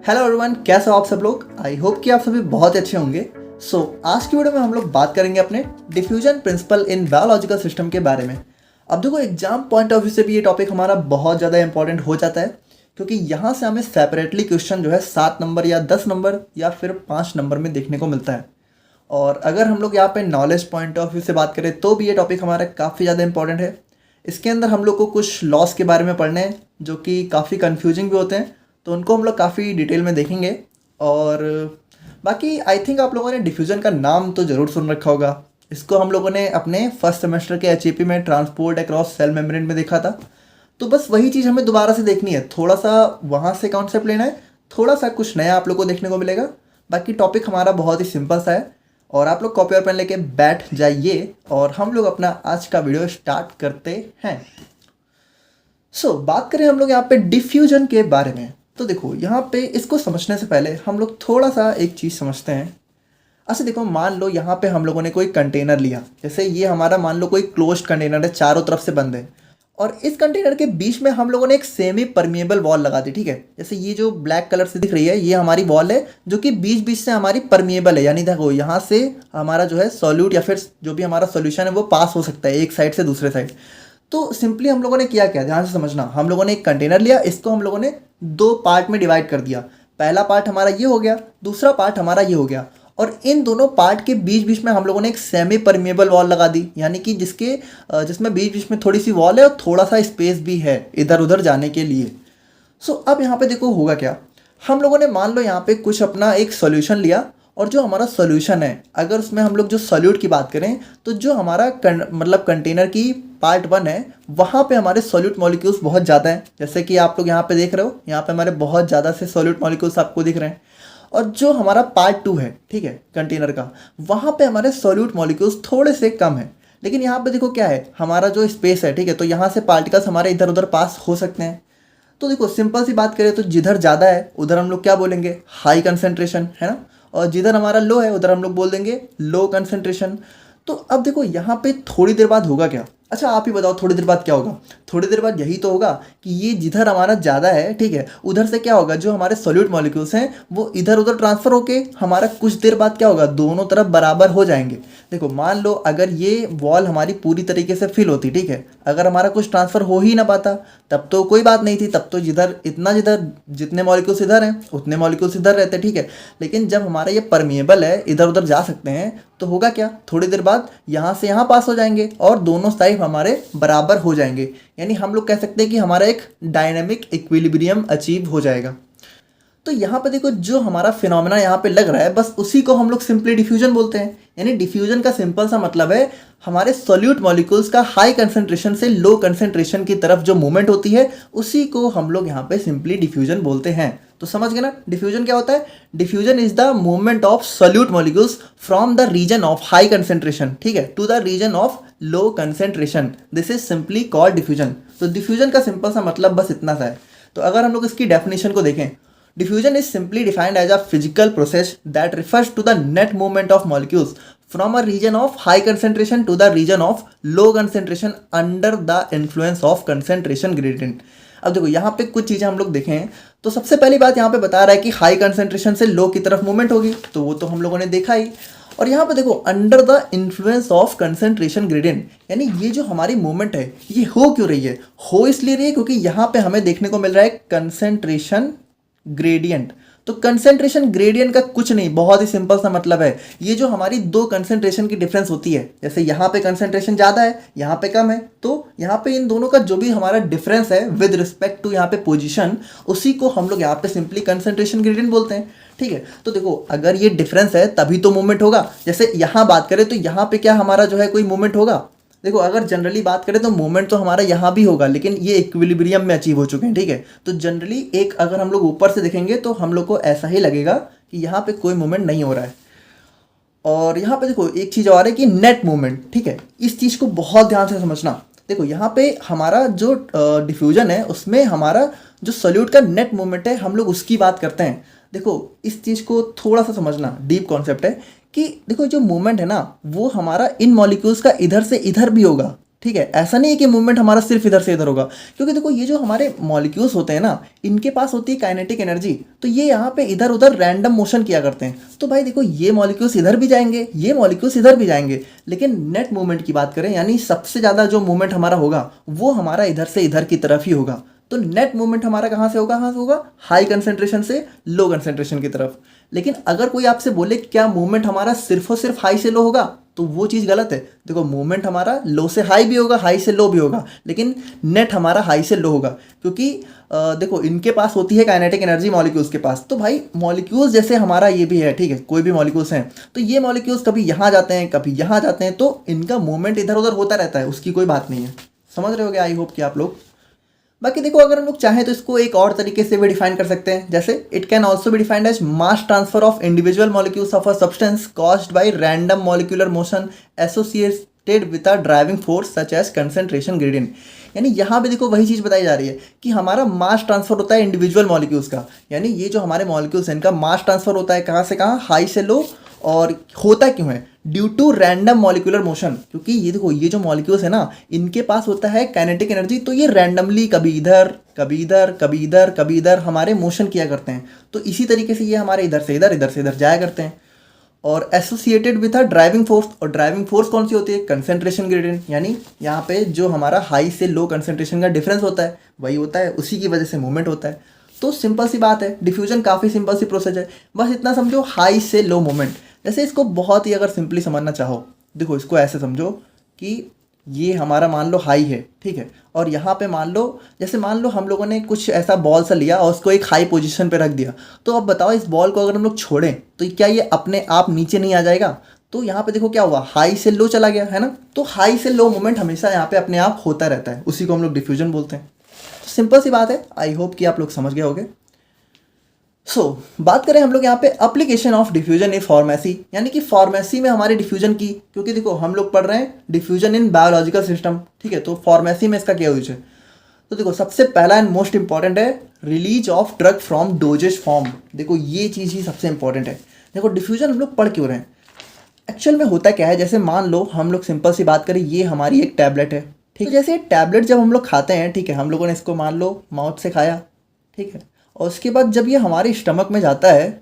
Hello everyone, कैसे हो आप सब लोग। आई होप कि आप सभी बहुत अच्छे होंगे। आज की वीडियो में हम लोग बात करेंगे अपने diffusion principle in biological system के बारे में। अब देखो, एग्जाम पॉइंट ऑफ व्यू से भी ये टॉपिक हमारा बहुत ज़्यादा इंपॉर्टेंट हो जाता है, क्योंकि यहाँ से हमें सेपरेटली क्वेश्चन जो है 7 नंबर या 10 नंबर या फिर 5 नंबर में देखने को मिलता है। और अगर हम लोग यहाँ पे नॉलेज पॉइंट ऑफ व्यू से बात करें तो भी ये टॉपिक हमारा काफ़ी ज़्यादा इंपॉर्टेंट है। इसके अंदर हम लोग को कुछ लॉस के बारे में पढ़ने हैं जो कि काफ़ी कंफ्यूजिंग भी होते हैं, तो उनको हम लोग काफ़ी डिटेल में देखेंगे। और बाकी आई थिंक आप लोगों ने डिफ्यूज़न का नाम तो ज़रूर सुन रखा होगा। इसको हम लोगों ने अपने फर्स्ट सेमेस्टर के एचईपी में ट्रांसपोर्ट अक्रॉस सेल मेम्ब्रेन में देखा था। तो बस वही चीज़ हमें दोबारा से देखनी है, थोड़ा सा वहाँ से कॉन्सेप्ट लेना है, थोड़ा सा कुछ नया आप लोग को देखने को मिलेगा। बाकी टॉपिक हमारा बहुत ही सिंपल सा है और आप लोग कॉपी और पेन लेके बैठ जाइए और हम लोग अपना आज का वीडियो स्टार्ट करते हैं। बात करें हम लोग यहाँ पे डिफ्यूजन के बारे में। तो देखो, यहाँ पे इसको समझने से पहले हम लोग थोड़ा सा एक चीज़ समझते हैं। अच्छा देखो, मान लो यहाँ पे हम लोगों ने कोई कंटेनर लिया, जैसे ये हमारा मान लो कोई क्लोज्ड कंटेनर है, चारों तरफ से बंद है, और इस कंटेनर के बीच में हम लोगों ने एक सेमी परमिएबल वॉल लगा दी। ठीक है, जैसे ये जो ब्लैक कलर से दिख रही है ये हमारी वॉल है, जो कि बीच बीच से हमारी परमिएबल है, यानी देखो यहाँ से हमारा जो है सॉल्यूट या फिर जो भी हमारा सॉल्यूशन है वो पास हो सकता है एक साइड से दूसरे साइड। तो सिंपली हम लोगों ने किया क्या, ध्यान से समझना। हम लोगों ने एक कंटेनर लिया, इसको हम लोगों ने 2 पार्ट में डिवाइड कर दिया। पहला पार्ट हमारा ये हो गया, दूसरा पार्ट हमारा ये हो गया, और इन दोनों पार्ट के बीच बीच में हम लोगों ने एक सेमी परमिएबल वॉल लगा दी, यानी कि जिसमें बीच बीच में थोड़ी सी वॉल है और थोड़ा सा स्पेस भी है इधर उधर जाने के लिए। अब यहाँ पे देखो होगा क्या, हम लोगों ने मान लो यहाँ पे कुछ अपना एक सॉल्यूशन लिया, और जो हमारा सॉल्यूशन है अगर उसमें हम लोग जो सॉल्यूट की बात करें तो जो हमारा मतलब कंटेनर की पार्ट 1 है वहाँ पे हमारे सॉल्यूट मॉलिक्यूल्स बहुत ज़्यादा हैं, जैसे कि आप लोग यहाँ पे देख रहे हो, यहाँ पे हमारे बहुत ज़्यादा से सॉल्यूट मॉलिक्यूल्स आपको दिख रहे हैं। और जो हमारा पार्ट 2 है, ठीक है, कंटेनर का, वहाँ पे हमारे सॉल्यूट मॉलिक्यूल्स थोड़े से कम हैं। लेकिन यहाँ पे देखो क्या है, हमारा जो स्पेस है, ठीक है, तो यहाँ से पार्टिकल्स हमारे इधर उधर पास हो सकते हैं। तो देखो सिंपल सी बात करें तो जिधर ज़्यादा है उधर हम लोग क्या बोलेंगे, हाई कंसेंट्रेशन, है ना, और जिधर हमारा लो है उधर हम लोग बोल देंगे लो कंसेंट्रेशन। तो अब देखो यहाँ पे थोड़ी देर बाद होगा क्या, अच्छा आप ही बताओ थोड़ी देर बाद क्या होगा। थोड़ी देर बाद यही तो होगा कि ये जिधर हमारा ज़्यादा है, ठीक है, उधर से क्या होगा, जो हमारे सॉल्यूट मॉलिक्यूल्स हैं वो इधर उधर ट्रांसफ़र होके हमारा कुछ देर बाद क्या होगा, दोनों तरफ बराबर हो जाएंगे। देखो मान लो अगर ये वॉल हमारी पूरी तरीके से फिल होती, ठीक है, अगर हमारा कुछ ट्रांसफ़र हो ही ना पाता तब तो कोई बात नहीं थी, तब तो जिधर जितने मॉलिक्यूल्स इधर हैं उतने मॉलिक्यूल्स इधर रहते, ठीक है। लेकिन जब हमारा ये परमिएबल है, इधर उधर जा सकते हैं, तो होगा क्या, थोड़ी देर बाद यहाँ से यहाँ पास हो जाएंगे और दोनों साइड हमारे बराबर हो जाएंगे, यानी हम लोग कह सकते हैं कि हमारा एक डायनामिक इक्विलिब्रियम अचीव हो जाएगा। तो यहाँ पे देखो जो हमारा फिनोमेना यहाँ पे लग रहा है, बस उसी को हम लोग सिंपली डिफ्यूजन बोलते हैं। यानी डिफ्यूजन का सिंपल सा मतलब है हमारे सॉल्यूट मॉलिक्यूल्स का हाई कंसेंट्रेशन से लो कंसेंट्रेशन की तरफ जो मूवमेंट होती है उसी को हम लोग यहाँ पे सिंपली डिफ्यूजन बोलते हैं। तो समझ गए ना डिफ्यूजन क्या होता है। Diffusion is the movement of solute molecules from the region of high concentration, ठीक है, to the region of low concentration. This is simply called diffusion. तो डिफ्यूजन का सिंपल सा मतलब बस इतना सा है। तो अगर हम लोग इसकी डेफिनेशन को देखें, diffusion is simply defined as a physical process that refers to the net movement of molecules from a region of high concentration to the region of low concentration under the influence of concentration gradient। अब देखो यहाँ पे कुछ चीज़ें हम लोग देखें तो सबसे पहली बात यहाँ पे बता रहा है कि हाई कंसेंट्रेशन से लो की तरफ मूवमेंट होगी, तो वो तो हम लोगों ने देखा ही। और यहाँ पे देखो under the influence of concentration gradient, यानी ये जो हमारी मूवमेंट है ये हो क्यों रही है, हो इसलिए रही है क्योंकि यहाँ पे हमें देखने को मिल रहा है कंसेंट्रेशन ग्रेडियंट। तो कंसेंट्रेशन ग्रेडियंट का कुछ नहीं, बहुत ही सिंपल सा मतलब है, ये जो हमारी 2 कंसेंट्रेशन की डिफरेंस होती है, जैसे यहाँ पे कंसेंट्रेशन ज़्यादा है यहाँ पे कम है, तो यहाँ पे इन दोनों का जो भी हमारा डिफरेंस है विद रिस्पेक्ट टू यहाँ पे पोजीशन, उसी को हम लोग यहाँ पे सिंपली कंसेंट्रेशन ग्रेडियंट बोलते हैं, ठीक है। तो देखो अगर ये डिफरेंस है तभी तो मूवमेंट होगा। जैसे यहाँ बात करें तो यहाँ पे क्या हमारा जो है कोई मूवमेंट होगा, देखो अगर जनरली बात करें तो मूवमेंट तो हमारा यहाँ भी होगा, लेकिन ये इक्विलिब्रियम में अचीव हो चुके हैं, ठीक है। तो जनरली एक अगर हम लोग ऊपर से देखेंगे तो हम लोग को ऐसा ही लगेगा कि यहाँ पे कोई मूवमेंट नहीं हो रहा है। और यहाँ पे देखो एक चीज़ और है कि नेट मूवमेंट, ठीक है, इस चीज़ को बहुत ध्यान से समझना। देखो यहाँ पे हमारा जो डिफ्यूजन है उसमें हमारा जो सॉल्यूट का नेट मूवमेंट है हम लोग उसकी बात करते हैं। देखो इस चीज़ को थोड़ा सा समझना, डीप कॉन्सेप्ट है कि देखो जो मूवमेंट है ना वो हमारा इन मॉलिक्यूल्स का इधर से इधर भी होगा, ठीक है। ऐसा नहीं है कि मूवमेंट हमारा सिर्फ इधर से इधर होगा, क्योंकि देखो ये जो हमारे मॉलिक्यूल्स होते हैं ना, इनके पास होती है काइनेटिक एनर्जी, तो ये यहाँ पे इधर उधर रैंडम मोशन किया करते हैं। तो भाई देखो ये मॉलिक्यूल्स इधर भी जाएंगे, ये मॉलिक्यूल्स इधर भी जाएंगे, लेकिन नेट मूवमेंट की बात करें, यानी सबसे ज़्यादा जो मूवमेंट हमारा होगा वो हमारा इधर से इधर की तरफ ही होगा। तो नेट मूवमेंट हमारा कहाँ से होगा, हाई कंसेंट्रेशन से लो कंसेंट्रेशन की तरफ। लेकिन अगर कोई आपसे बोले क्या मूवमेंट हमारा सिर्फ और सिर्फ हाई से लो होगा, तो वो चीज़ गलत है। देखो मूवमेंट हमारा लो से हाई भी होगा, हाई से लो भी होगा, लेकिन नेट हमारा हाई से लो होगा, क्योंकि देखो इनके पास होती है काइनेटिक एनर्जी मॉलिक्यूल्स के पास। तो भाई मॉलिक्यूल्स जैसे हमारा ये भी है, ठीक है, कोई भी मॉलिक्यूल्स हैं, तो ये मॉलिक्यूल्स कभी यहाँ जाते हैं कभी यहाँ जाते हैं, तो इनका मूवमेंट इधर उधर होता रहता है, उसकी कोई बात नहीं है। समझ रहे होगे आई होप कि आप लोग। बाकी देखो अगर हम लोग चाहें तो इसको एक और तरीके से भी डिफाइन कर सकते हैं, जैसे it can also be defined as mass transfer of individual molecules of a substance caused by random molecular motion associated with a driving force such as concentration gradient. यानी यहाँ पे देखो वही चीज़ बताई जा रही है कि हमारा मास ट्रांसफर होता है इंडिविजुअल मॉलिक्यूल्स का, यानी ये जो हमारे मॉलिक्यूल्स हैं इनका मास ट्रांसफर होता है कहाँ से कहाँ, हाई से लो। और होता क्यों है, due to random molecular motion, क्योंकि ये देखो ये जो मॉलिक्यूल्स है ना, इनके पास होता है काइनेटिक एनर्जी, तो ये रैंडमली कभी इधर कभी इधर कभी इधर कभी इधर हमारे मोशन किया करते हैं। तो इसी तरीके से ये हमारे इधर से इधर जाया करते हैं। और associated with a driving force, और ड्राइविंग फोर्स कौन सी होती है, कंसेंट्रेशन ग्रेडियंट, यानी यहाँ पे जो हमारा हाई से लो कंसेंट्रेशन का डिफरेंस होता है वही होता है, उसी की वजह से मूवमेंट होता है। तो सिंपल सी बात है, डिफ्यूजन काफ़ी सिंपल सी प्रोसेस है, बस इतना समझो हाई से लो मोमेंट। जैसे इसको बहुत ही अगर सिंपली समझना चाहो, देखो इसको ऐसे समझो कि ये हमारा मान लो हाई है, ठीक है, और यहाँ पे मान लो, जैसे मान लो हम लोगों ने कुछ ऐसा बॉल सा लिया और उसको एक हाई पोजीशन पे रख दिया, तो अब बताओ इस बॉल को अगर हम लोग छोड़ें तो क्या ये अपने आप नीचे नहीं आ जाएगा। तो यहाँ पे देखो क्या हुआ, हाई से लो चला गया है ना। तो हाई से लो मोमेंट हमेशा यहाँ पे अपने आप होता रहता है, उसी को हम लोग डिफ्यूजन बोलते हैं। तो सिंपल सी बात है, आई होप कि आप लोग समझ गए होंगे। बात करें हम लोग यहाँ पे application of diffusion in pharmacy, यानी कि फार्मेसी में हमारे डिफ्यूजन की, क्योंकि देखो हम लोग पढ़ रहे हैं डिफ्यूजन इन बायोलॉजिकल सिस्टम, ठीक है, तो फार्मेसी में इसका क्या यूज है। तो देखो सबसे पहला एंड मोस्ट इंपॉर्टेंट है release of drug from doses form. देखो ये चीज़ ही सबसे इंपॉर्टेंट है। देखो डिफ्यूजन हम लोग पढ़ क्यों रहे हैं, एक्चुअल में होता क्या है, जैसे मान लो हम लोग सिंपल सी बात करें, ये हमारी एक टैबलेट है, ठीक है। जैसे टैबलेट जब हम लोग खाते हैं, ठीक है, हम लोगों ने इसको मान लो माउथ से खाया, ठीक है, और उसके बाद जब ये हमारे स्टमक में जाता है,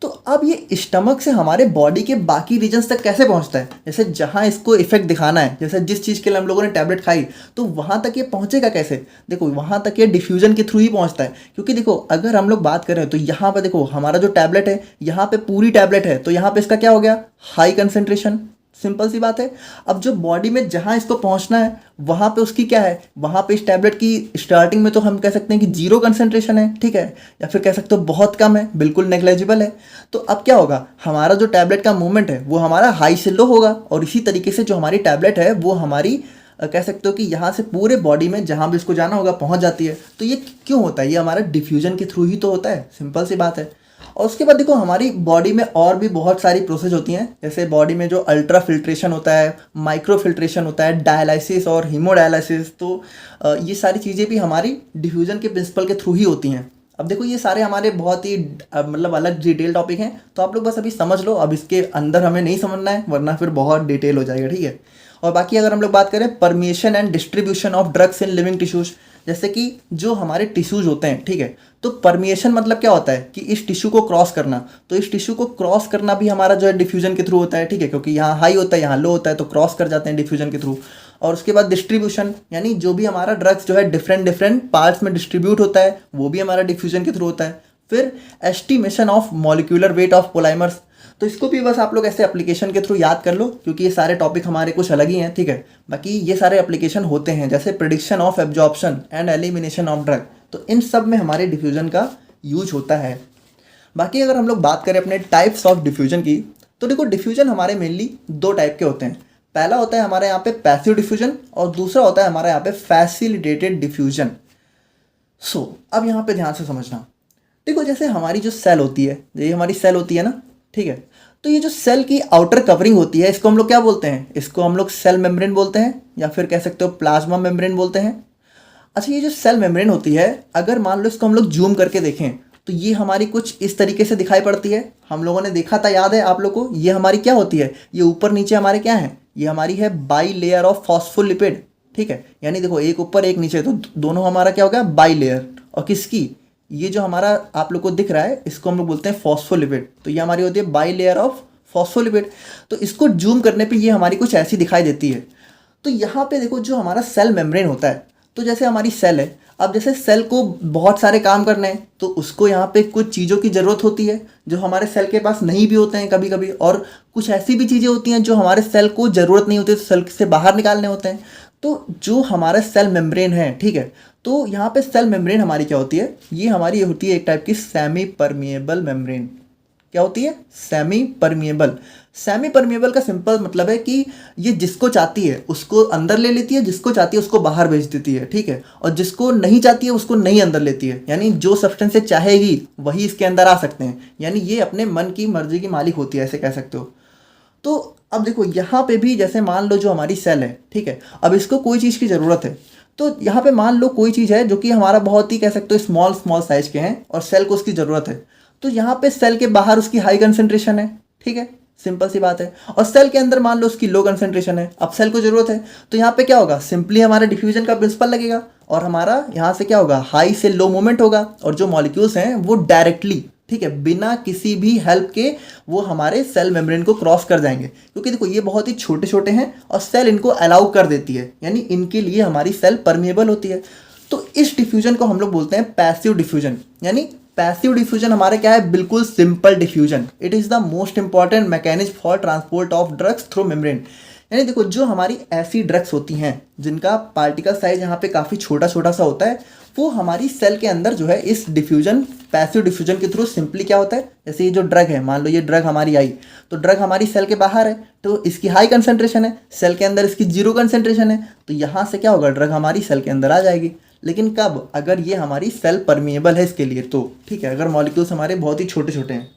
तो अब ये स्टमक से हमारे बॉडी के बाकी रीजन्स तक कैसे पहुंचता है, जैसे जहां इसको इफेक्ट दिखाना है, जैसे जिस चीज़ के लिए हम लोगों ने टैबलेट खाई, तो वहां तक ये पहुंचेगा कैसे। देखो वहां तक ये डिफ्यूजन के थ्रू ही पहुंचता है, क्योंकि देखो अगर हम लोग बात करें तो यहाँ पर देखो हमारा जो टैबलेट है, यहाँ पे पूरी टैबलेट है, तो यहाँ पे इसका क्या हो गया, हाई कंसेंट्रेशन, सिंपल सी बात है। अब जो बॉडी में जहाँ इसको पहुँचना है वहाँ पे उसकी क्या है, वहाँ पे इस टैबलेट की स्टार्टिंग में तो हम कह सकते हैं कि जीरो कंसेंट्रेशन है, ठीक है, या फिर कह सकते हो बहुत कम है, बिल्कुल नेग्लेजिबल है। तो अब क्या होगा, हमारा जो टैबलेट का मूवमेंट है वो हमारा हाई से लो होगा, और इसी तरीके से जो हमारी टैबलेट है वो हमारी कह सकते हो कि यहाँ से पूरे बॉडी में जहाँ भी इसको जाना होगा पहुँच जाती है। तो ये क्यों होता है, ये हमारा डिफ्यूजन के थ्रू ही तो होता है, सिंपल सी बात है। और उसके बाद देखो हमारी बॉडी में और भी बहुत सारी प्रोसेस होती हैं, जैसे बॉडी में जो अल्ट्रा फिल्ट्रेशन होता है, माइक्रो फिल्ट्रेशन होता है, डायलिसिस और हीमोडायलिसिस, तो ये सारी चीज़ें भी हमारी डिफ्यूजन के प्रिंसिपल के थ्रू ही होती हैं। अब देखो ये सारे हमारे बहुत ही मतलब अलग डिटेल टॉपिक हैं, तो आप लोग बस अभी समझ लो, अब इसके अंदर हमें नहीं समझना है वरना फिर बहुत डिटेल हो जाएगा, ठीक है। और बाकी अगर हम लोग बात करें permission and distribution of drugs in living tissues, जैसे कि जो हमारे टिश्यूज होते हैं, ठीक है, तो परमिएशन मतलब क्या होता है कि इस टिश्यू को क्रॉस करना, तो इस टिश्यू को क्रॉस करना भी हमारा जो है डिफ्यूजन के थ्रू होता है, ठीक है, क्योंकि यहाँ हाई होता है यहाँ लो होता है, तो क्रॉस कर जाते हैं डिफ्यूजन के थ्रू। और उसके बाद डिस्ट्रीब्यूशन, यानी जो भी हमारा ड्रग्स जो है डिफरेंट डिफरेंट पार्ट्स में डिस्ट्रीब्यूट होता है, वो भी हमारा डिफ्यूजन के थ्रू होता है। फिर estimation of molecular weight of polymers, तो इसको भी बस आप लोग ऐसे एप्लीकेशन के थ्रू याद कर लो, क्योंकि ये सारे टॉपिक हमारे कुछ अलग ही हैं, ठीक है। बाकी ये सारे एप्लीकेशन होते हैं, जैसे prediction of absorption and elimination of drug, तो इन सब में हमारे डिफ्यूजन का यूज होता है। बाकी अगर हम लोग बात करें अपने टाइप्स ऑफ डिफ्यूजन की, तो देखो डिफ्यूजन हमारे मेनली दो टाइप के होते हैं। पहला होता है हमारे यहाँ पे पैसिव डिफ्यूजन, और दूसरा होता है हमारे यहाँ पे फैसिलिटेटेड डिफ्यूजन। अब यहाँ पे ध्यान से समझना, देखो जैसे हमारी जो सेल होती है, ये हमारी सेल होती है ना, ठीक है, तो ये जो सेल की आउटर कवरिंग होती है, इसको हम लोग क्या बोलते हैं, इसको हम लोग सेल मेम्ब्रेन बोलते हैं, या फिर कह सकते हो प्लाज्मा मेम्ब्रेन बोलते हैं। अच्छा, ये जो सेल मेम्ब्रेन होती है, अगर मान लो इसको हम लोग जूम करके देखें, तो ये हमारी कुछ इस तरीके से दिखाई पड़ती है। हम लोगों ने देखा था, याद है आप लोग को, ये हमारी क्या होती है, ये ऊपर नीचे हमारे क्या है, ये हमारी है बाई लेयर ऑफ फॉस्फोलिपिड, ठीक है, यानी देखो एक ऊपर एक नीचे, तो दोनों हमारा क्या हो गया, बाई लेयर। और किसकी, ये जो हमारा आप लोग को दिख रहा है इसको हम लोग बोलते हैं फॉस्फोलिपिड, तो ये हमारी होती है बाई लेयर ऑफ फॉस्फोलिपिड। तो इसको जूम करने पे ये हमारी कुछ ऐसी दिखाई देती है। तो यहाँ पे देखो जो हमारा सेल मेम्ब्रेन होता है, तो जैसे हमारी सेल है, अब जैसे सेल को बहुत सारे काम करने हैं तो उसको यहाँ पे कुछ चीज़ों की ज़रूरत होती है जो हमारे सेल के पास नहीं भी होते हैं कभी कभी, और कुछ ऐसी भी चीज़ें होती हैं जो हमारे सेल को ज़रूरत नहीं होती तो सेल से बाहर निकालने होते हैं। तो जो हमारा सेल मेम्ब्रेन है, ठीक है, तो यहाँ पे सेल मेम्ब्रेन हमारी क्या होती है, ये हमारी होती है एक टाइप की सेमी परमिएबल मेम्ब्रेन। क्या होती है, सेमी परमिएबल। सेमी परमिएबल का सिंपल मतलब है कि ये जिसको चाहती है उसको अंदर ले लेती है, जिसको चाहती है उसको बाहर भेज देती है, ठीक है, और जिसको नहीं चाहती है उसको नहीं अंदर लेती है, यानी जो सब्सटेंस चाहेगी वही इसके अंदर आ सकते हैं, यानी ये अपने मन की मर्जी की मालिक होती है, ऐसे कह सकते हो। तो अब देखो यहाँ पे भी जैसे मान लो जो हमारी सेल है, ठीक है, अब इसको कोई चीज़ की ज़रूरत है, तो यहाँ पे मान लो कोई चीज़ है जो कि हमारा बहुत ही कह सकते हो स्मॉल स्मॉल साइज के हैं और सेल को उसकी ज़रूरत है, तो यहाँ पे सेल के बाहर उसकी हाई कंसेंट्रेशन है, ठीक है, सिंपल सी बात है, और सेल के अंदर मान लो उसकी लो कंसेंट्रेशन है। अब सेल को जरूरत है तो यहाँ पे क्या होगा, सिंपली हमारा डिफ्यूजन का प्रिंसिपल लगेगा और हमारा यहाँ से क्या होगा, हाई से लो मूवमेंट होगा, और जो मॉलिक्यूल्स हैं वो डायरेक्टली, ठीक है, बिना किसी भी हेल्प के वो हमारे सेल मेम्ब्रेन को क्रॉस कर जाएंगे, क्योंकि देखो ये बहुत ही छोटे छोटे हैं और सेल इनको अलाउ कर देती है, यानी इनके लिए हमारी सेल परमिएबल होती है। तो इस डिफ्यूजन को हम लोग बोलते हैं पैसिव डिफ्यूजन, यानी पैसिव डिफ्यूजन हमारे क्या है, बिल्कुल simple diffusion. It is the most important mechanism for transport of drugs through membrane. यानी देखो जो हमारी ऐसी ड्रग्स होती हैं जिनका पार्टिकल साइज यहाँ पे काफ़ी छोटा छोटा सा होता है, वो हमारी सेल के अंदर जो है इस डिफ्यूजन, पैसिव डिफ्यूजन के थ्रू सिंपली क्या होता है, जैसे ये जो ड्रग है, मान लो ये ड्रग हमारी आई, तो ड्रग हमारी सेल के बाहर है तो इसकी हाई कंसेंट्रेशन है, सेल के अंदर इसकी जीरो कंसेंट्रेशन है, तो यहाँ से क्या होगा, ड्रग हमारी सेल के अंदर आ जाएगी। लेकिन कब, अगर ये हमारी सेल परमिएबल है इसके लिए, तो ठीक है, अगर मॉलिक्यूल्स हमारे बहुत ही छोटे छोटे हैं।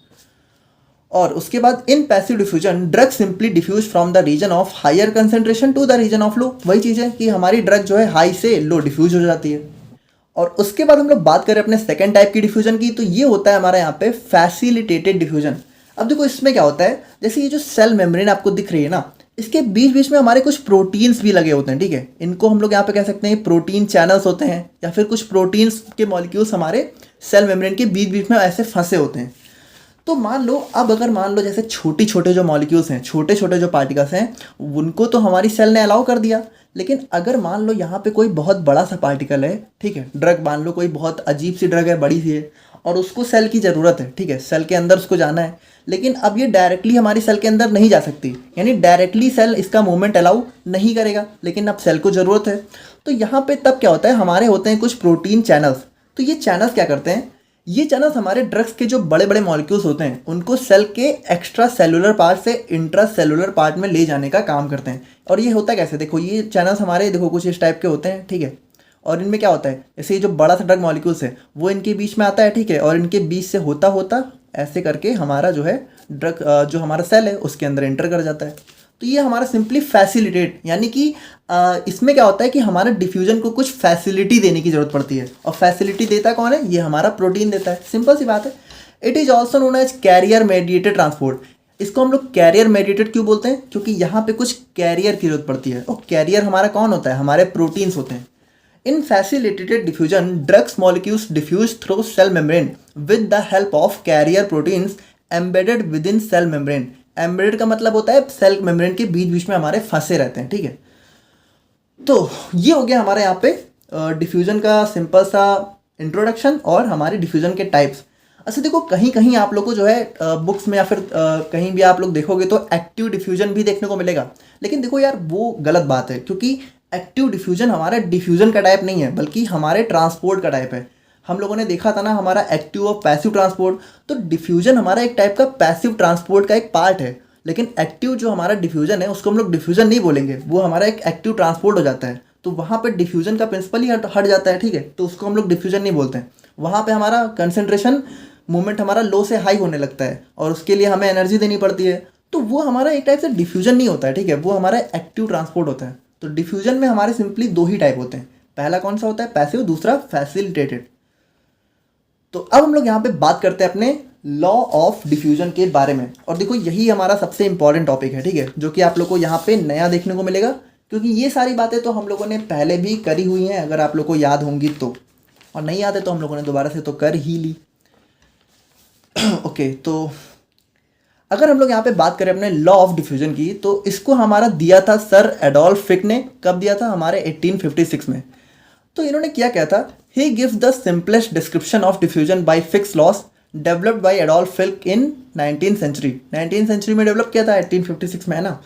और उसके बाद in passive diffusion drug simply diffuse from the region of higher concentration to the region of low. वही चीज़ है कि हमारी ड्रग जो है हाई से लो डिफ्यूज हो जाती है। और उसके बाद हम लोग बात करें अपने सेकेंड टाइप की डिफ्यूजन की, तो ये होता है हमारा यहाँ पे फैसिलिटेटेड डिफ्यूजन। अब देखो इसमें क्या होता है, जैसे ये जो सेल मेम्ब्रेन आपको दिख रही है ना, इसके बीच बीच में हमारे कुछ प्रोटीन्स भी लगे होते हैं, ठीक है, इनको हम लोग यहाँ पे कह सकते हैं प्रोटीन चैनल्स होते हैं, या फिर कुछ प्रोटीन्स के मॉलिक्यूल्स हमारे सेल मेम्ब्रेन के बीच बीच में ऐसे फंसे होते हैं। तो मान लो, अब अगर मान लो जैसे छोटे छोटे जो मॉलिक्यूल्स हैं, छोटे छोटे जो पार्टिकल्स हैं, उनको तो हमारी सेल ने अलाउ कर दिया, लेकिन अगर मान लो यहाँ पे कोई बहुत बड़ा सा पार्टिकल है, ठीक है, ड्रग मान लो कोई बहुत अजीब सी ड्रग है, बड़ी सी है, और उसको सेल की ज़रूरत है, ठीक है, सेल के अंदर उसको जाना है, लेकिन अब ये डायरेक्टली हमारी सेल के अंदर नहीं जा सकती, यानी डायरेक्टली सेल इसका मूवमेंट अलाउ नहीं करेगा, लेकिन अब सेल को ज़रूरत है। तो यहाँ पे तब क्या होता है, हमारे होते हैं कुछ प्रोटीन चैनल्स। तो ये चैनल्स क्या करते हैं, ये चैनल्स हमारे ड्रग्स के जो बड़े बड़े मॉलिक्यूल्स होते हैं उनको सेल के एक्स्ट्रा सेलुलर पार्ट से इंट्रा सेलुलर पार्ट में ले जाने का काम करते हैं। और ये होता कैसे, देखो ये चैनल्स हमारे देखो कुछ इस टाइप के होते हैं, ठीक है, और इनमें क्या होता है, जैसे ये जो बड़ा सा ड्रग मॉलिक्यूल्स है वो इनके बीच में आता है, ठीक है, और इनके बीच से होता होता ऐसे करके हमारा जो है ड्रग जो हमारा सेल है उसके अंदर एंटर कर जाता है। तो ये हमारा सिंपली फैसिलिटेट, यानी कि इसमें क्या होता है कि हमारे डिफ्यूजन को कुछ फैसिलिटी देने की जरूरत पड़ती है, और फैसिलिटी देता कौन है, ये हमारा प्रोटीन देता है, सिंपल सी बात है। It is also known as carrier mediated transport. इसको हम लोग कैरियर मेडिएटेड क्यों बोलते हैं, क्योंकि यहाँ पे कुछ कैरियर की जरूरत पड़ती है, और कैरियर हमारा कौन होता है, हमारे प्रोटीन्स होते हैं। In facilitated diffusion, drugs molecules diffuse through cell membrane with the help of carrier proteins embedded within cell membrane. Embedded का मतलब होता है सेल मेम्ब्रेन के बीच बीच में हमारे फंसे रहते हैं, ठीक है। तो ये हो गया हमारे यहाँ पे डिफ्यूजन का सिंपल सा इंट्रोडक्शन और हमारे डिफ्यूजन के टाइप्स। अच्छा देखो कहीं कहीं आप लोग को जो है बुक्स में या फिर कहीं भी आप लोग देखोगे तो एक्टिव डिफ्यूजन भी देखने को मिलेगा, लेकिन देखो यार वो गलत बात है, क्योंकि एक्टिव डिफ्यूजन हमारा डिफ्यूजन का टाइप नहीं है बल्कि हमारे ट्रांसपोर्ट का टाइप है। हम लोगों ने देखा था ना हमारा एक्टिव और पैसिव ट्रांसपोर्ट, तो डिफ्यूजन हमारा एक टाइप का पैसिव ट्रांसपोर्ट का एक पार्ट है, लेकिन एक्टिव जो हमारा डिफ्यूजन है उसको हम लोग डिफ्यूजन नहीं बोलेंगे, वो हमारा एक एक्टिव ट्रांसपोर्ट हो जाता है। तो वहाँ पे डिफ्यूजन का प्रिंसिपल ही हट जाता है, ठीक है, तो उसको हम लोग डिफ्यूजन नहीं बोलते हैं। वहाँ पे हमारा कंसंट्रेशन मूवमेंट हमारा लो से हाई होने लगता है और उसके लिए हमें एनर्जी देनी पड़ती है, तो वो हमारा एक टाइप से डिफ्यूजन नहीं होता है, ठीक है, वो हमारा एक्टिव ट्रांसपोर्ट होता है। तो डिफ्यूजन में हमारे सिंपली दो ही टाइप होते हैं, पहला कौन सा होता है पैसिव, दूसरा फैसिलिटेटेड। तो अब हम लोग यहाँ पे बात करते हैं अपने लॉ ऑफ डिफ्यूजन के बारे में। और देखो यही हमारा सबसे इंपॉर्टेंट टॉपिक है, ठीक है, जो कि आप लोग को यहाँ पे नया देखने को मिलेगा, क्योंकि ये सारी बातें तो हम लोगों ने पहले भी करी हुई हैं, अगर आप लोग को याद होंगी तो, और नहीं याद है तो हम लोगों ने दोबारा से तो कर ही ली। ओके, तो अगर हम लोग यहाँ पे बात करें अपने लॉ ऑफ डिफ्यूजन की, तो इसको हमारा दिया था सर एडोल्फ फिक ने। कब दिया था? हमारे 1856 में। तो इन्होंने क्या था, he gives the simplest description of diffusion by Fick's laws developed by Adolf Fick in 19th century में डेवलप किया था, 1856 में, है ना।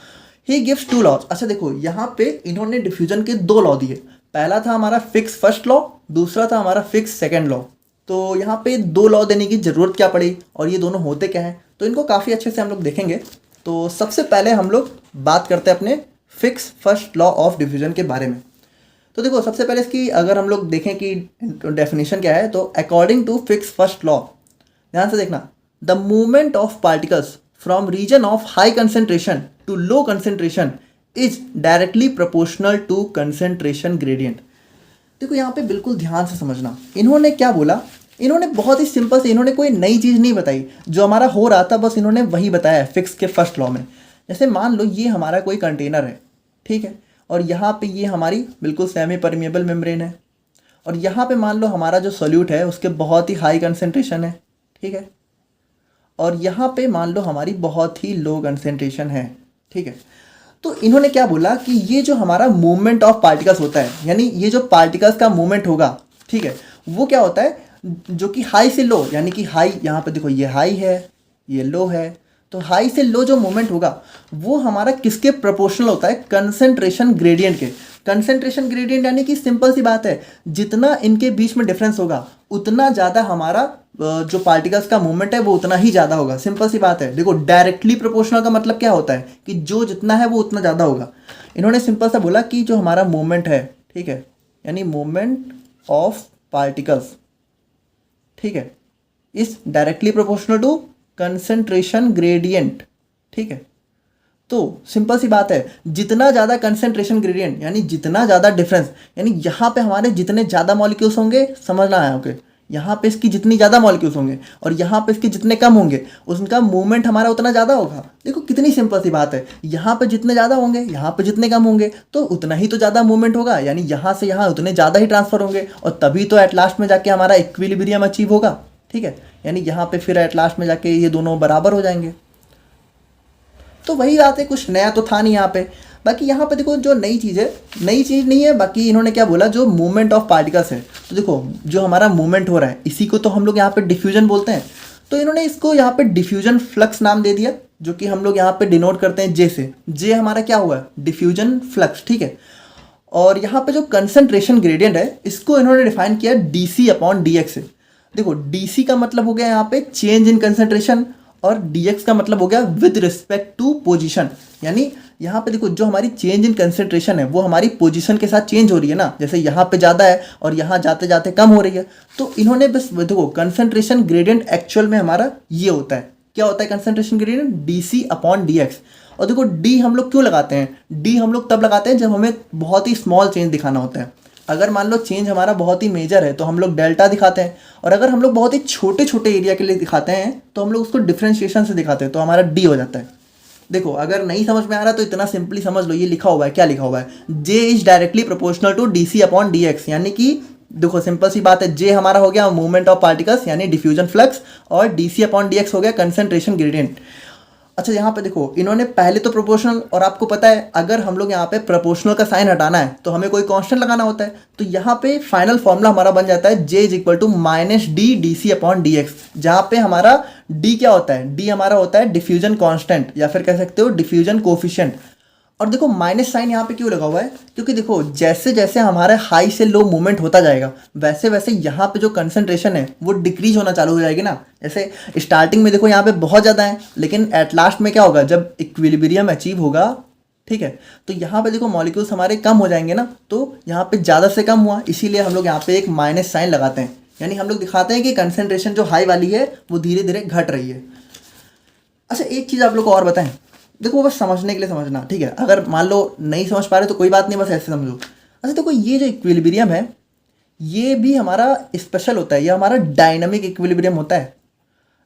He gives two laws. अच्छा देखो, यहाँ पे इन्होंने डिफ्यूजन के दो लॉ दिए। पहला था हमारा फिक्स फर्स्ट लॉ, दूसरा था हमारा फिक्स सेकेंड लॉ। तो यहाँ पे दो लॉ देने की ज़रूरत क्या पड़ी और ये दोनों होते क्या हैं, तो इनको काफ़ी अच्छे से हम लोग देखेंगे। तो सबसे पहले हम लोग बात करते हैं अपने fix first law of diffusion के बारे में। तो देखो, सबसे पहले इसकी अगर हम लोग देखें कि डेफिनेशन क्या है, तो according to Fick's first law, ध्यान से देखना, the movement of particles from region of high concentration to low concentration is directly proportional to concentration gradient. देखो यहाँ पे बिल्कुल ध्यान से समझना, इन्होंने क्या बोला, इन्होंने बहुत ही सिंपल से, इन्होंने कोई नई चीज़ नहीं बताई, जो हमारा हो रहा था बस इन्होंने वही बताया है फिक्स के फर्स्ट लॉ में। जैसे मान लो ये हमारा कोई कंटेनर है, ठीक है, और यहाँ पे ये हमारी बिल्कुल सेमी परमिएबल मेम्ब्रेन है, और यहाँ पे मान लो हमारा जो सोल्यूट है उसके बहुत ही हाई कंसेंट्रेशन है, ठीक है, और यहाँ पे मान लो हमारी बहुत ही लो कंसेंट्रेशन है, ठीक है। तो इन्होंने क्या बोला कि ये जो हमारा मूवमेंट ऑफ पार्टिकल्स होता है, यानी ये जो पार्टिकल्स का मूवमेंट होगा, ठीक है, वो क्या होता है, जो कि हाई से लो, यानी कि हाई, यहाँ पे देखो ये हाई है, ये लो है, तो हाई से लो जो मूवमेंट होगा वो हमारा किसके प्रोपोर्शनल होता है, कंसेंट्रेशन ग्रेडियंट के। कंसेंट्रेशन ग्रेडियंट यानी कि सिंपल सी बात है, जितना इनके बीच में डिफरेंस होगा उतना ज़्यादा हमारा जो पार्टिकल्स का मूवमेंट है वो उतना ही ज़्यादा होगा। सिंपल सी बात है। देखो, डायरेक्टली प्रोपोर्शनल का मतलब क्या होता है कि जो जितना है वो उतना ज़्यादा होगा। इन्होंने सिंपल सा बोला कि जो हमारा मूवमेंट है, ठीक है, यानी मूवमेंट ऑफ पार्टिकल्स, ठीक है, is directly proportional to concentration gradient, ठीक है। तो सिंपल सी बात है, जितना ज़्यादा कंसेंट्रेशन ग्रेडियंट यानी जितना ज़्यादा डिफरेंस, यानी यहाँ पे हमारे जितने ज़्यादा मॉलिक्यूल्स होंगे, समझना है ओके, यहाँ पे इसकी जितनी ज़्यादा मॉलिक्यूल्स होंगे और यहाँ पे इसके जितने कम होंगे, उसका मूवमेंट हमारा उतना ज़्यादा होगा। देखो कितनी सिंपल सी बात है, यहाँ पे जितने ज़्यादा होंगे, यहाँ पे जितने कम होंगे, तो उतना ही तो ज़्यादा मूवमेंट होगा, यानी यहाँ से यहाँ उतने ज़्यादा ही ट्रांसफर होंगे, और तभी तो एट लास्ट में जाके हमारा इक्विलिब्रियम अचीव होगा, ठीक है। यानी यहाँ पे फिर एट लास्ट में जाके ये दोनों बराबर हो जाएंगे। तो वही बात है, कुछ नया तो था नहीं यहाँ पे। बाकी यहाँ पे देखो, जो नई चीज़ है, नई चीज़ नहीं है, बाकी इन्होंने क्या बोला, जो मूवमेंट ऑफ पार्टिकल्स है, तो देखो जो हमारा मूवमेंट हो रहा है इसी को तो हम लोग यहाँ पे डिफ्यूजन बोलते हैं। तो इन्होंने इसको यहाँ पे डिफ्यूजन फ्लक्स नाम दे दिया, जो कि हम लोग यहाँ पे डिनोट करते हैं जे से। जे हमारा क्या हुआ, डिफ्यूजन फ्लक्स, ठीक है। और यहाँ पे जो कंसंट्रेशन ग्रेडियंट है, इसको इन्होंने डिफाइन किया dc/dx से। देखो dc का मतलब हो गया यहाँ पे चेंज इन कंसंट्रेशन, और dx का मतलब हो गया विद रिस्पेक्ट टू पोजीशन। यानी यहाँ पे देखो, जो हमारी चेंज इन कंसंट्रेशन है वो हमारी पोजीशन के साथ चेंज हो रही है ना, जैसे यहाँ पे ज़्यादा है और यहाँ जाते जाते कम हो रही है। तो इन्होंने बस देखो, कंसंट्रेशन ग्रेडियंट एक्चुअल में हमारा ये होता है, क्या होता है कंसंट्रेशन ग्रेडियंट, dc/dx। और देखो d हम लोग क्यों लगाते हैं, d हम लोग तब लगाते हैं जब हमें बहुत ही स्मॉल चेंज दिखाना होता है। अगर मान लो चेंज हमारा बहुत ही मेजर है तो हम लोग डेल्टा दिखाते हैं, और अगर हम लोग बहुत ही छोटे छोटे एरिया के लिए दिखाते हैं तो हम लोग उसको डिफ्रेंशिएशन से दिखाते हैं, तो हमारा डी हो जाता है। देखो अगर नहीं समझ में आ रहा तो इतना सिंपली समझ लो, ये लिखा हुआ है, क्या लिखा हुआ है, J is directly proportional to dc/dx। यानी कि देखो सिंपल सी बात है, जे हमारा हो गया मूवमेंट ऑफ पार्टिकल्स यानी डिफ्यूजन फ्लक्स, और dc/dx हो गया कंसंट्रेशन ग्रेडियंट। अच्छा यहाँ पे देखो, इन्होंने पहले तो प्रोपोर्शनल, और आपको पता है अगर हम लोग यहाँ पे प्रोपोर्शनल का साइन हटाना है तो हमें कोई कांस्टेंट लगाना होता है। तो यहाँ पे फाइनल फॉर्मूला हमारा बन जाता है J is equal to -d dc/dx, जहाँ पे हमारा d क्या होता है, d हमारा होता है डिफ्यूजन कांस्टेंट, या फिर कह सकते हो डिफ्यूजन कोफिशिएंट। और देखो माइनस साइन यहाँ पे क्यों लगा हुआ है, क्योंकि देखो जैसे जैसे हमारे हाई से लो मूवमेंट होता जाएगा वैसे वैसे यहाँ पे जो कंसंट्रेशन है वो डिक्रीज होना चालू हो जाएगी ना। जैसे स्टार्टिंग में देखो यहाँ पे बहुत ज़्यादा है, लेकिन एट लास्ट में क्या होगा, जब इक्विलिब्रियम अचीव होगा, ठीक है, तो यहाँ पे देखो मॉलिक्यूल्स हमारे कम हो जाएंगे ना। तो यहाँ पे ज़्यादा से कम हुआ, इसीलिए हम लोग यहाँ पे एक माइनस साइन लगाते हैं, यानी हम लोग दिखाते हैं कि कंसंट्रेशन जो हाई वाली है वो धीरे धीरे घट रही है। अच्छा एक चीज़ आप लोग को और बताएं, देखो बस समझने के लिए समझना, ठीक है, अगर मान लो नहीं समझ पा रहे तो कोई बात नहीं, बस ऐसे समझो। अच्छा देखो, ये जो इक्विलिब्रियम है ये भी हमारा स्पेशल होता है, ये हमारा डायनामिक इक्विलिब्रियम होता है।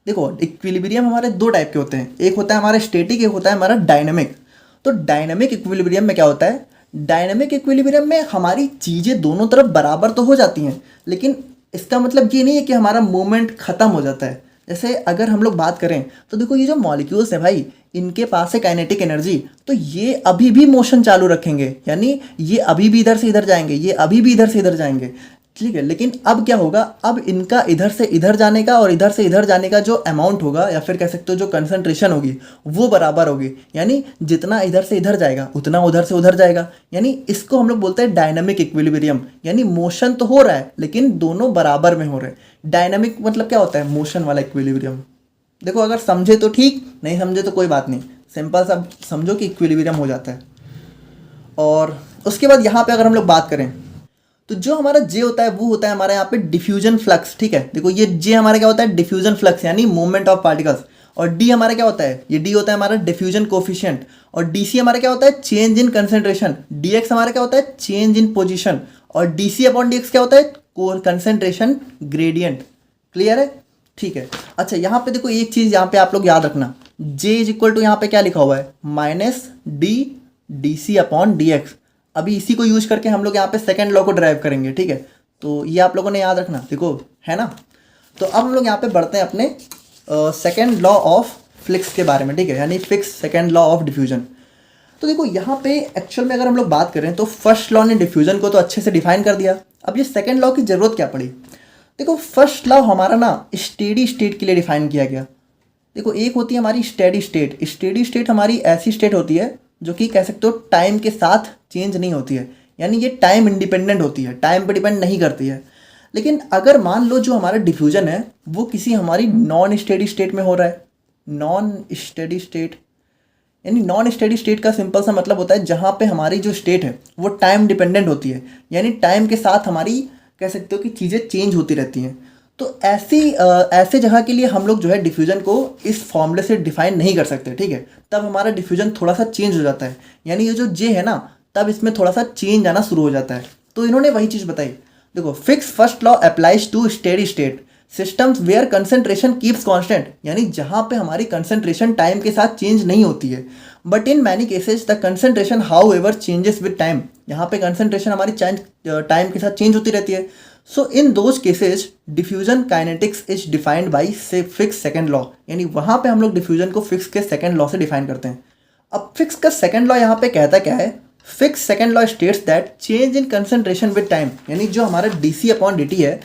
देखो इक्विलिब्रियम हमारे दो टाइप के होते हैं, एक होता है हमारा स्टैटिक, एक होता है हमारा डायनेमिक। तो डायनेमिक इक्विलिब्रियम में क्या होता है, डायनेमिक इक्विलिब्रियम में हमारी चीज़ें दोनों तरफ बराबर तो हो जाती हैं, लेकिन इसका मतलब ये नहीं है कि हमारा मूवमेंट ख़त्म हो जाता है। जैसे अगर हम लोग बात करें तो देखो ये जो मॉलिक्यूल्स हैं भाई, इनके पास है काइनेटिक एनर्जी, तो ये अभी भी मोशन चालू रखेंगे, यानी ये अभी भी इधर से इधर जाएंगे, ये अभी भी इधर से इधर जाएंगे, ठीक है। लेकिन अब क्या होगा, अब इनका इधर से इधर जाने का और इधर से इधर जाने का जो अमाउंट होगा, या फिर कह सकते हो जो कंसंट्रेशन होगी, वो बराबर होगी। यानी जितना इधर से इधर जाएगा उतना उधर से उधर जाएगा, यानी इसको हम लोग बोलते हैं डायनामिक इक्विलिब्रियम। यानी मोशन तो हो रहा है लेकिन दोनों बराबर में हो रहे हैं। डायनामिक मतलब क्या होता है, मोशन वाला इक्विलिब्रियम। देखो अगर समझे तो ठीक, नहीं समझे तो कोई बात नहीं, सिंपल सा समझो कि इक्विलिब्रियम हो जाता है। और उसके बाद यहाँ पे अगर हम लोग बात करें तो जो हमारा जे होता है वो होता है हमारे यहाँ पे डिफ्यूजन फ्लक्स, ठीक है। देखो ये जे हमारा क्या होता है, डिफ्यूजन फ्लक्स यानी मूवमेंट ऑफ पार्टिकल्स। और डी हमारा क्या होता है, ये डी होता है हमारा डिफ्यूजन कोफिशिएंट। और डीसी हमारा क्या होता है, चेंज इन कंसंट्रेशन। डीएक्स हमारा क्या होता है, चेंज इन पोजिशन। और डीसी अपॉन डीएक्स क्या होता है, कंसंट्रेशन ग्रेडियंट। क्लियर है, ठीक है। अच्छा यहाँ पे देखो एक चीज़ यहाँ पे आप लोग याद रखना, जे इज इक्वल टू यहाँ पे क्या लिखा हुआ है, minus D D C upon D x. अभी इसी को यूज करके हम लोग यहाँ पे सेकंड लॉ को ड्राइव करेंगे, ठीक है। तो ये आप लोगों ने याद रखना, देखो है ना। तो अब हम लोग यहाँ पे बढ़ते हैं अपने सेकंड लॉ ऑफ फ्लिक्स के बारे में, ठीक है, यानी fix second law of diffusion. तो देखो यहाँ पे एक्चुअल में अगर हम लोग बात करें तो फर्स्ट लॉ ने डिफ्यूजन को तो अच्छे से डिफाइन कर दिया। अब ये सेकंड लॉ की जरूरत क्या पड़ी, देखो फर्स्ट लॉ हमारा ना स्टेडी स्टेट के लिए डिफाइन किया गया। देखो एक होती है हमारी स्टेडी स्टेट। स्टेडी स्टेट हमारी ऐसी स्टेट होती है जो कि कह सकते हो टाइम के साथ चेंज नहीं होती है, यानी ये टाइम इंडिपेंडेंट होती है, टाइम पे डिपेंड नहीं करती है। लेकिन अगर मान लो जो हमारा डिफ्यूजन है वो किसी हमारी नॉन स्टेडी स्टेट में हो रहा है, नॉन स्टेडी स्टेट, यानी नॉन स्टेडी स्टेट का सिंपल सा मतलब होता है जहाँ पे हमारी जो स्टेट है वो टाइम डिपेंडेंट होती है, यानी टाइम के साथ हमारी कह सकते हो कि चीज़ें चेंज होती रहती हैं। तो ऐसे जगह के लिए हम लोग जो है डिफ्यूजन को इस फॉर्मूले से डिफाइन नहीं कर सकते, ठीक है। तब हमारा डिफ्यूजन थोड़ा सा चेंज हो जाता है, यानी ये जो जे है ना तब इसमें थोड़ा सा चेंज आना शुरू हो जाता है। तो इन्होंने वही चीज़ बताई, देखो Fick's first law applies to steady state systems where concentration keeps constant, यानी जहाँ पे हमारी कंसंट्रेशन टाइम के साथ चेंज नहीं होती है। But in many cases the concentration how ever changes with time, यहाँ पे कंसंट्रेशन हमारी टाइम के साथ चेंज होती रहती है। So in those cases diffusion kinetics is defined by से फिक्स सेकेंड लॉ, यानी वहाँ पे हम लोग डिफ्यूजन को फिक्स के सेकेंड लॉ से डिफाइन करते हैं। अब फिक्स का सेकेंड लॉ यहाँ पे कहता क्या है, Fick's second law states that change in concentration with time, यानी जो हमारा D C upon D T है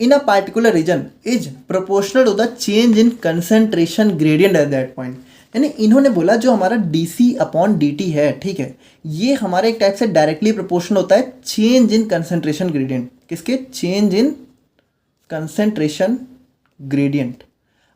in a particular region is proportional to the change in concentration gradient at that point. यानी इन्होंने बोला जो हमारा D C upon D T है, ठीक है, ये हमारे एक टाइप से डायरेक्टली प्रोपोर्शनल होता है चेंज इन कंसंट्रेशन ग्रेडियंट, किसके, चेंज इन कंसंट्रेशन ग्रेडियंट।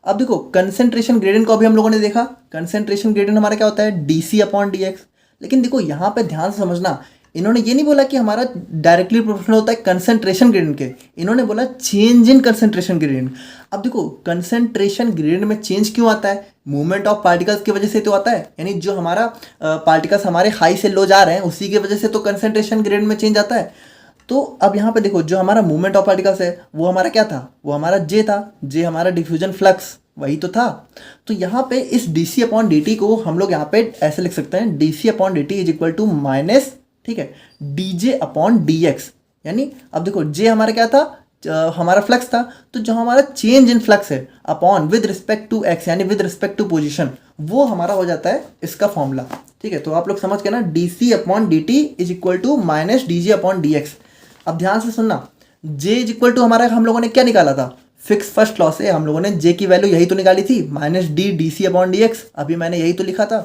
अब देखो कंसंट्रेशन ग्रेडियंट को अभी हम लोगों ने देखा, कंसंट्रेशन ग्रेडियंट हमारा क्या होता है, D C upon D X. लेकिन देखो यहाँ पे ध्यान से समझना, इन्होंने ये नहीं बोला कि हमारा डायरेक्टली प्रोपोर्शनल होता है कंसंट्रेशन ग्रेडियंट के, इन्होंने बोला चेंज इन कंसंट्रेशन ग्रेडियंट। अब देखो कंसंट्रेशन ग्रेडियंट में चेंज क्यों आता है, मूवमेंट ऑफ पार्टिकल्स की वजह से तो आता है, यानी जो हमारा पार्टिकल्स हमारे हाई से लो जा रहे हैं उसी की वजह से तो कंसंट्रेशन ग्रेडियंट में चेंज आता है। तो अब यहाँ पे देखो जो हमारा मूवमेंट ऑफ पार्टिकल्स है वो हमारा क्या था, वो हमारा जे था, जे हमारा डिफ्यूजन फ्लक्स वही तो था। तो यहाँ पे इस D C upon D T को हम लोग यहाँ पे ऐसे लिख सकते हैं, D C upon D T is equal to minus, ठीक है, D J upon D X. यानी अब देखो जे हमारा क्या था, हमारा फ्लक्स था, तो जो हमारा चेंज इन फ्लक्स है upon with respect to X, यानी विद रिस्पेक्ट टू पोजिशन, वो हमारा हो जाता है इसका फॉर्मूला, ठीक है। तो आप लोग समझ गए ना, d C upon D T is equal to minus D J upon D x. अब ध्यान से सुनना, जे इज इक्वल टू हमारा हम लोगों ने क्या निकाला था, फिक्स फर्स्ट लॉ से हम लोगों ने जे की वैल्यू यही तो निकाली थी, minus D D C upon D x, अभी मैंने यही तो लिखा था।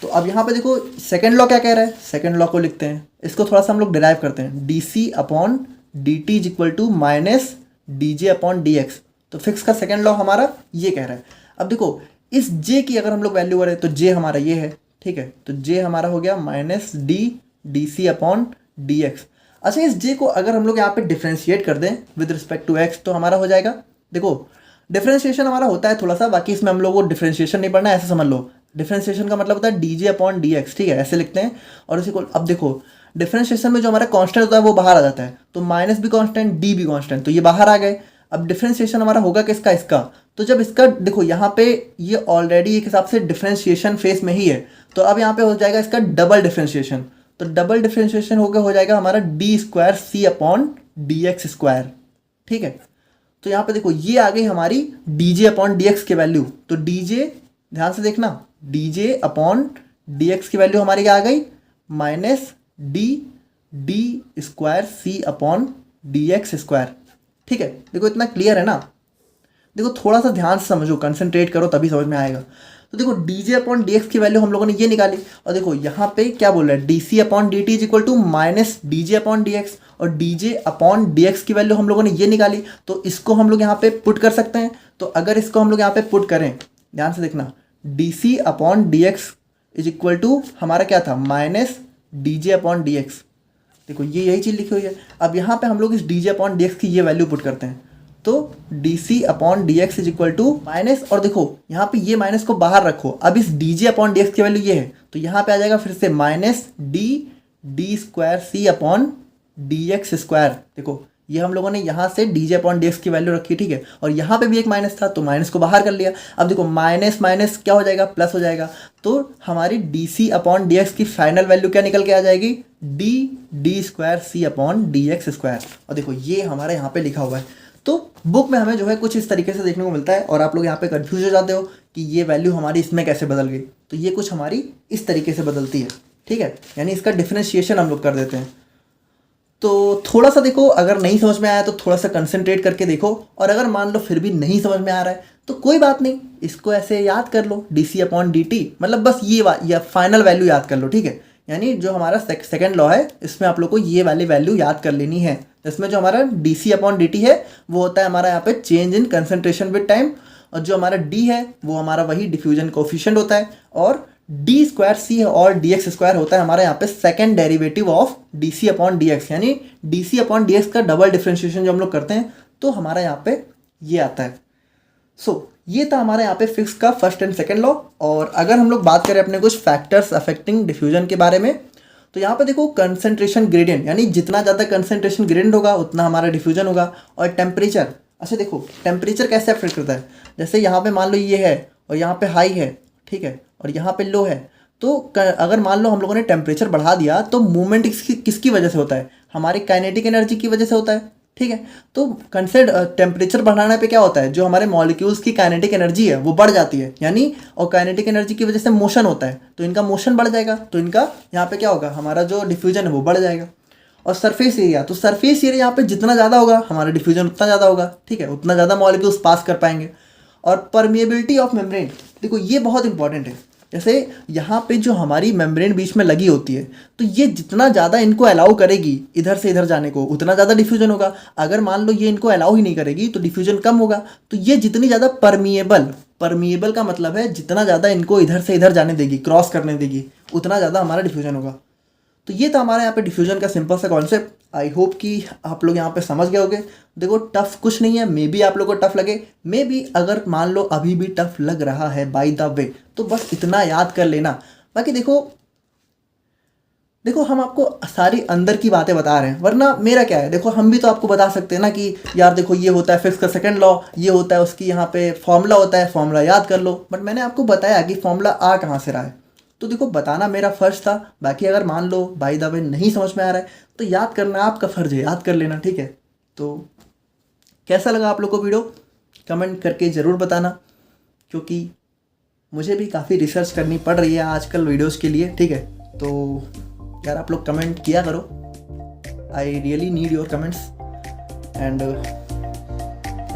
तो अब यहाँ पे देखो सेकंड लॉ क्या कह रहा है, सेकंड लॉ को लिखते हैं, इसको थोड़ा सा हम लोग डिराइव करते हैं, D C upon D T is equal to minus D J upon D x. तो फिक्स का सेकंड लॉ हमारा ये कह रहा है। अब देखो इस जे की अगर हम लोग वैल्यू करें तो जे हमारा ये है, ठीक है, तो जे हमारा हो गया minus D D C upon D x. अच्छा इस जे को अगर हम लोग यहाँ पे डिफ्रेंशिएट कर दें विद रिस्पेक्ट टू एक्स तो हमारा हो जाएगा, देखो डिफ्रेंशिएशन हमारा होता है थोड़ा सा, बाकी इसमें हम लोग को डिफ्रेंशिएशन नहीं पढ़ना है, ऐसे समझ लो। डिफ्रेंशिएशन का मतलब होता है D J upon D x, ठीक है, ऐसे लिखते हैं। और इसी को अब देखो डिफ्रेंशिएशन में जो हमारा कांस्टेंट होता है वो बाहर आ जाता है, तो माइनस भी कांस्टेंट डी भी कांस्टेंट, तो ये बाहर आ गए। अब डिफ्रेंशिएशन हमारा होगा किसका, इसका। तो जब इसका देखो यहाँ पे ये ऑलरेडी एक हिसाब से डिफ्रेंशिएशन फेस में ही है, तो अब यहाँ पे हो जाएगा इसका डबल डिफ्रेंशिएशन। तो डबल डिफ्रेंशिएशन हो जाएगा हमारा D square C upon D x square, ठीक है। तो यहाँ पे देखो ये आ गई हमारी D J upon D x की वैल्यू। तो डी जे, ध्यान से देखना, D J upon D x की वैल्यू हमारी क्या आ गई, minus D square C upon D x square, ठीक है। देखो इतना क्लियर है ना। देखो थोड़ा सा ध्यान से समझो, कंसंट्रेट करो तभी समझ में आएगा। तो देखो D J upon D x की वैल्यू हम लोगों ने ये निकाली, और देखो यहाँ पे क्या बोल रहा है, D C upon D T is equal to minus D J upon D X, और D J upon D x की वैल्यू हम लोगों ने ये निकाली। तो इसको हम लोग यहाँ पे पुट कर सकते हैं। तो अगर इसको हम लोग यहाँ पे पुट करें, ध्यान से देखना, d C upon D x is equal to हमारा क्या था, minus D J upon D x. देखो ये यही चीज़ लिखी हुई है। अब यहाँ पे हम लोग इस d J upon D x की ये वैल्यू पुट करते हैं, तो d C upon D x is equal to minus, और देखो यहाँ पे ये माइनस को बाहर रखो, अब इस d J upon D x की वैल्यू ये है, तो यहाँ पे आ जाएगा फिर से minus D square C upon D x square. देखो ये हम लोगों ने यहाँ से D J upon D x की वैल्यू रखी, ठीक है, और यहाँ पे भी एक माइनस था तो माइनस को बाहर कर लिया। अब देखो माइनस माइनस क्या हो जाएगा, प्लस हो जाएगा। तो हमारी d C upon D x की फाइनल वैल्यू क्या निकल के आ जाएगी, d square C upon D x square. और देखो ये हमारे यहाँ पे लिखा हुआ है। तो बुक में हमें जो है कुछ इस तरीके से देखने को मिलता है, और आप लोग यहाँ पे कंफ्यूज हो जाते हो कि ये वैल्यू हमारी इसमें कैसे बदल गई। तो ये कुछ हमारी इस तरीके से बदलती है, ठीक है, यानी इसका डिफरेंशिएशन हम लोग कर देते हैं। तो थोड़ा सा देखो, अगर नहीं समझ में आया तो थोड़ा सा कंसंट्रेट करके देखो, और अगर मान लो फिर भी नहीं समझ में आ रहा है तो कोई बात नहीं, इसको ऐसे याद कर लो, D C upon D T, मतलब बस ये फाइनल वैल्यू याद कर लो, ठीक है। यानी जो हमारा सेकंड लॉ है इसमें आप लोग को ये वाली वैल्यू याद कर लेनी है। इसमें जो हमारा D C upon D T है वो होता है हमारा यहाँ पे change in concentration with time, और जो हमारा डी है वो हमारा वही डिफ्यूजन कोफिशिएंट होता है, और डी स्क्वायर सी और डी एक्स स्क्वायर होता है हमारे यहाँ पे second derivative of D C upon D X, यानी D C upon D X का डबल डिफ्रेंशिएशन जो हम लोग करते हैं तो हमारा यहाँ पे ये आता है। सो ये था हमारे यहाँ पे फिक्स का फर्स्ट एंड सेकंड लॉ। और अगर हम लोग बात करें अपने कुछ फैक्टर्स अफेक्टिंग डिफ्यूजन के बारे में, तो यहाँ पे देखो कंसंट्रेशन ग्रेडियंट, यानी जितना ज़्यादा कंसंट्रेशन ग्रेडियंट होगा उतना हमारा डिफ्यूजन होगा। और टेम्परेचर, अच्छा देखो टेम्परेचर कैसे अफेक्ट करता है, जैसे यहाँ पे मान लो ये है और यहाँ पे हाई है, ठीक है, और यहाँ पे लो है, तो अगर मान लो हम लोगों ने टेम्परेचर बढ़ा दिया तो मूवमेंट किसकी वजह से होता है, हमारी काइनेटिक एनर्जी की वजह से होता है, ठीक है। तो टेम्परेचर बढ़ाने पे क्या होता है, जो हमारे मॉलिक्यूल्स की काइनेटिक एनर्जी है वो बढ़ जाती है, यानी और काइनेटिक एनर्जी की वजह से मोशन होता है, तो इनका मोशन बढ़ जाएगा, तो इनका यहाँ पे क्या होगा, हमारा जो डिफ्यूजन है वो बढ़ जाएगा। और सरफेस एरिया, तो सरफेस एरिया यहाँ पे जितना ज़्यादा होगा हमारा डिफ्यूजन उतना ज़्यादा होगा, ठीक है, उतना ज़्यादा मॉलिक्यूल्स पास कर पाएंगे। और परमिएबिलिटी ऑफ मेम्ब्रेन, देखो ये बहुत इंपॉर्टेंट है। जैसे यहाँ पे जो हमारी मेम्ब्रेन बीच में लगी होती है, तो ये जितना ज़्यादा इनको अलाउ करेगी इधर से इधर जाने को उतना ज़्यादा डिफ्यूजन होगा। अगर मान लो ये इनको अलाउ ही नहीं करेगी तो डिफ्यूजन कम होगा। तो ये जितनी ज़्यादा परमिएबल का मतलब है जितना ज़्यादा इनको इधर से इधर जाने देगी, क्रॉस करने देगी, उतना ज़्यादा हमारा डिफ्यूजन होगा। तो ये था हमारे यहाँ पे डिफ्यूजन का सिंपल सा कॉन्सेप्ट। आई होप कि आप लोग यहाँ पे समझ गए होंगे। देखो टफ कुछ नहीं है, मे बी आप लोग को टफ लगे, मे बी अगर मान लो अभी भी टफ लग रहा है बाय द वे, तो बस इतना याद कर लेना। बाकी देखो हम आपको सारी अंदर की बातें बता रहे हैं, वरना मेरा क्या है, देखो हम भी तो आपको बता सकते हैं ना कि यार देखो ये होता है फिक्स का सेकंड लॉ, ये होता है उसकी यहाँ पे फॉर्मूला होता है, फॉर्मूला याद कर लो। बट मैंने आपको बताया कि फॉर्मूला आ कहाँ से रहा है, तो देखो बताना मेरा फर्ज था। बाकी अगर मान लो बाय द वे नहीं समझ में आ रहा है तो याद करना आपका फर्ज है, याद कर लेना, ठीक है। तो कैसा लगा आप लोग को वीडियो, कमेंट करके ज़रूर बताना, क्योंकि मुझे भी काफ़ी रिसर्च करनी पड़ रही है आजकल वीडियोस के लिए, ठीक है। तो यार आप लोग कमेंट किया करो, I really need your comments and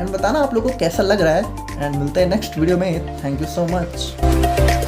बताना आप लोग को कैसा लग रहा है। एंड मिलते हैं नेक्स्ट वीडियो में। Thank you so much.